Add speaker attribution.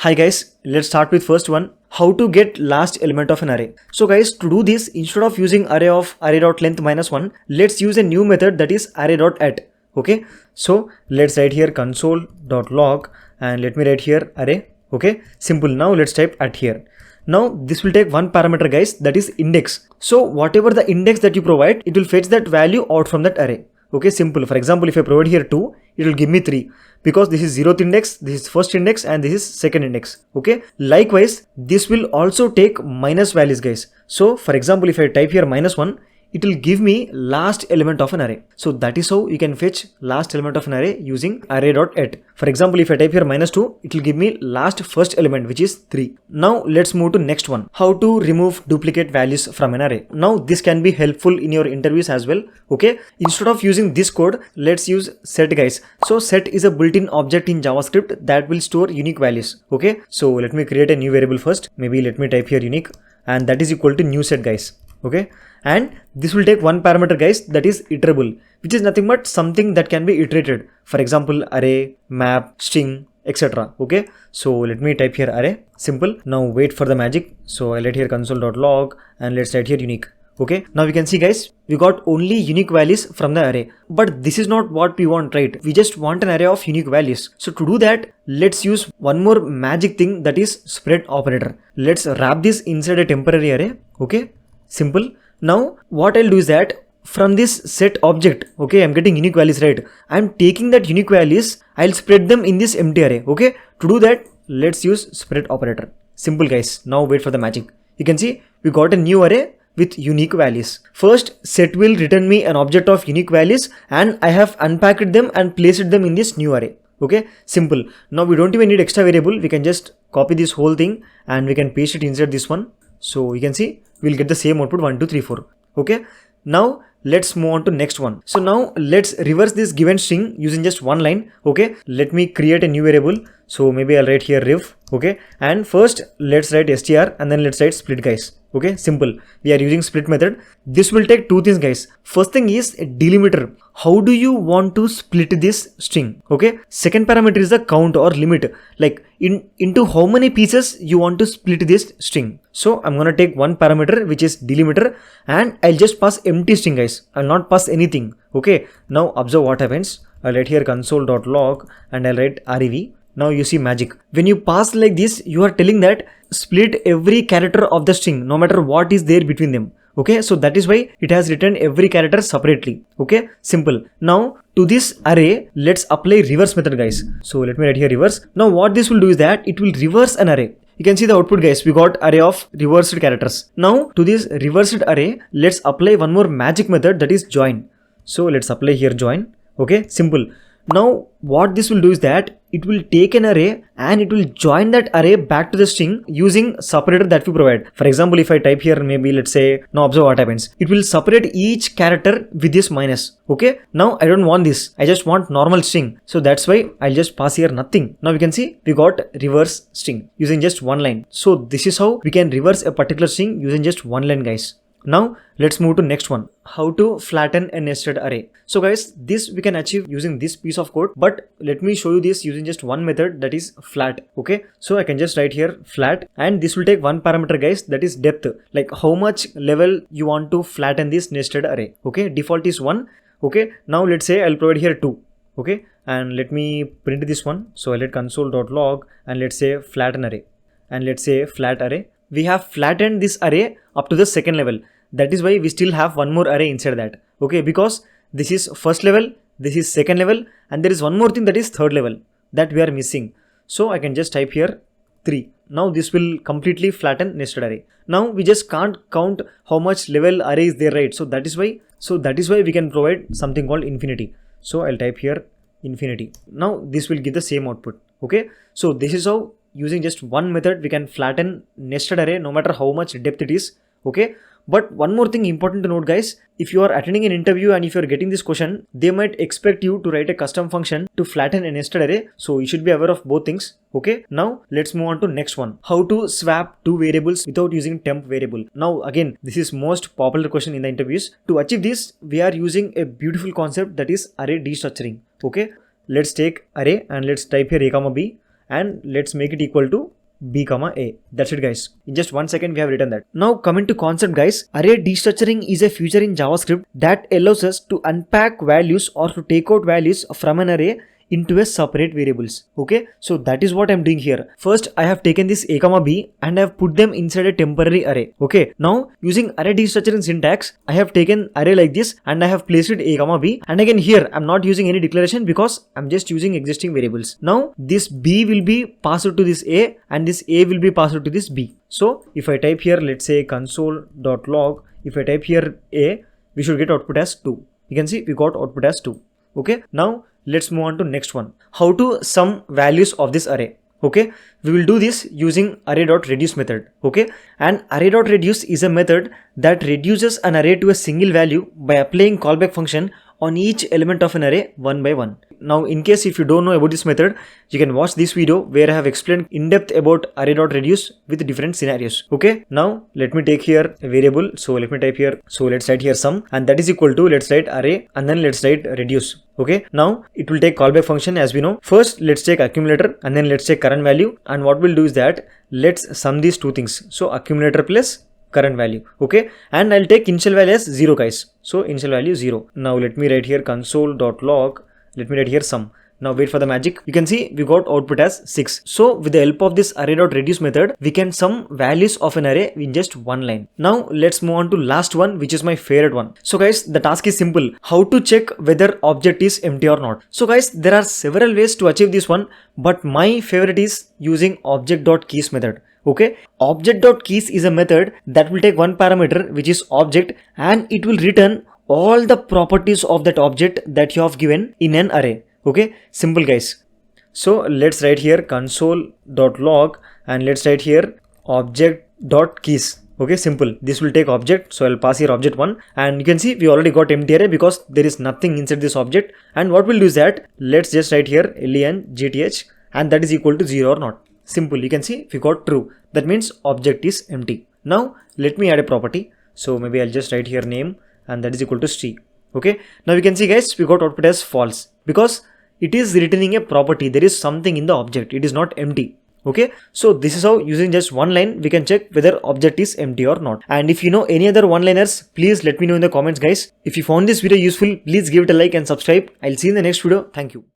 Speaker 1: Hi guys, let's start with first one. How to get last element of an array. So guys, to do this, instead of using array of array.length -1, let's use a new method that is array.at. Okay, so let's write here console.log and let me write here array. Okay, simple. Now let's type at here. Now this will take one parameter guys, that is index. So whatever the index that you provide, it will fetch that value out from that array. Okay, simple. For example, if I provide here 2, it will give me 3 because this is 0th index, this is first index and this is second index. Okay, likewise this will also take minus values guys. So for example, if I type here -1, it will give me last element of an array. So that is how you can fetch last element of an array using array.at. For example, if I type here -2, it will give me last first element, which is 3. Now let's move to next one. How to remove duplicate values from an array. Now this can be helpful in your interviews as well. Okay, instead of using this code, let's use set guys. So set is a built-in object in JavaScript that will store unique values. Okay, so let me create a new variable first. Maybe let me type here unique, and that is equal to new set guys. Okay, and this will take one parameter guys, that is iterable, which is nothing but something that can be iterated. For example, array, map, string, etc. Okay, so let me type here array. Simple. Now wait for the magic. So I'll write here console.log and let's write here unique. Okay, now we can see guys, we got only unique values from the array, but this is not what we want, right? We just want an array of unique values. So to do that, let's use one more magic thing, that is spread operator. Let's wrap this inside a temporary array. Okay, simple. Now what I'll do is that from this set object, okay, I'm getting unique values, right? I'm taking that unique values, I'll spread them in this empty array. Okay, to do that, let's use spread operator. Simple guys. Now wait for the magic. You can see we got a new array with unique values. First, set will return me an object of unique values and I have unpacked them and placed them in this new array. Okay, simple. Now we don't even need extra variable. We can just copy this whole thing and we can paste it inside this one. So you can see we'll get the same output 1, 2, 3, 4. Okay, now let's move on to next one. So now let's reverse this given string using just one line. Okay, let me create a new variable. So maybe I'll write here ref. Okay, and first let's write str and then let's write split guys. Okay, simple. We are using split method. This will take two things guys. First thing is a delimiter. How do you want to split this string? Okay, second parameter is the count or limit, like into how many pieces you want to split this string. So I'm gonna take one parameter which is delimiter and I'll just pass empty string guys. I'll not pass anything. Okay, now observe what happens. I'll write here console.log and I'll write rev. Now you see magic. When you pass like this, you are telling that split every character of the string no matter what is there between them. Okay, so that is why it has written every character separately. Okay, simple. Now to this array, let's apply reverse method guys. So let me write here reverse. Now what this will do is that it will reverse an array. You can see the output guys, we got array of reversed characters. Now to this reversed array, let's apply one more magic method, that is join. So let's apply here join. Okay, simple. Now what this will do is that it will take an array and it will join that array back to the string using separator that we provide. For example, if I type here maybe let's say, now observe what happens. It will separate each character with this minus. Okay, now I don't want this, I just want normal string. So that's why I'll just pass here nothing. Now we can see we got reverse string using just one line. So this is how we can reverse a particular string using just one line guys. Now let's move to next one. How to flatten a nested array. So guys, this we can achieve using this piece of code, but let me show you this using just one method, that is flat. Okay, so I can just write here flat and this will take one parameter guys, that is depth, like how much level you want to flatten this nested array. Okay, default is 1. Okay, now let's say I'll provide here 2. Okay, and let me print this one. So I'll let console.log and let's say flatten array and let's say flat array. We have flattened this array up to the second level. That is why we still have one more array inside that. Okay, because this is first level, this is second level, and there is one more thing, that is third level, that we are missing. So I can just type here 3. Now this will completely flatten nested array. Now we just can't count how much level array is there, right? So that is why we can provide something called infinity. So I'll type here infinity. Now this will give the same output. Okay, so this is how using just one method we can flatten nested array no matter how much depth it is. Okay, but one more thing important to note guys, if you are attending an interview and if you are getting this question, they might expect you to write a custom function to flatten a nested array. So you should be aware of both things. Okay, now let's move on to next one. How to swap two variables without using temp variable. Now again, this is most popular question in the interviews. To achieve this, we are using a beautiful concept, that is array destructuring. Okay, let's take array and let's type here a comma b and let's make it equal to b comma a. That's it guys. In just 1 second we have written that. Now coming to concept guys, array destructuring is a feature in JavaScript that allows us to unpack values or to take out values from an array into a separate variables. Okay, so that is what I'm doing here. First I have taken this a comma b and I have put them inside a temporary array. Okay, now using array destructuring syntax, I have taken array like this and I have placed it a comma b, and again here I'm not using any declaration because I'm just using existing variables. Now this b will be passed to this a and this a will be passed to this b. So if I type here, let's say console.log, if I type here a, we should get output as 2. You can see we got output as 2. Okay, now let's move on to next one. How to sum values of this array. Okay, we will do this using array.reduce method. Okay, and array.reduce is a method that reduces an array to a single value by applying callback function on each element of an array one by one. Now in case if you don't know about this method, you can watch this video where I have explained in depth about array.reduce with different scenarios. Okay, now let me take here a variable. So let me type here, so let's write here sum, and that is equal to, let's write array and then let's write reduce. Okay, now it will take callback function as we know. First let's take accumulator and then let's take current value, and what we'll do is that let's sum these two things. So accumulator plus current value. Okay, and I'll take initial value as 0 guys. So initial value 0. Now let me write here console.log, let me write here sum. Now wait for the magic. You can see we got output as 6. So with the help of this array.reduce method, we can sum values of an array in just one line. Now let's move on to last one, which is my favorite one. So guys, the task is simple. How to check whether object is empty or not. So guys, there are several ways to achieve this one, but my favorite is using object.keys method. Okay, object.keys is a method that will take one parameter which is object and it will return all the properties of that object that you have given in an array. Okay, simple guys. So let's write here console.log and let's write here object.keys. Okay, simple. This will take object. So I'll pass here object 1, and you can see we already got empty array because there is nothing inside this object. And what we'll do is that let's just write here length and that is equal to 0 or not. Simple. You can see we got true. That means object is empty. Now let me add a property. So maybe I'll just write here name and that is equal to string. Okay, now you can see guys, we got output as false because it is returning a property. There is something in the object. It is not empty. Okay, so this is how using just one line we can check whether object is empty or not. And if you know any other one-liners, please let me know in the comments guys. If you found this video useful, please give it a like and subscribe. I'll see you in the next video. Thank you.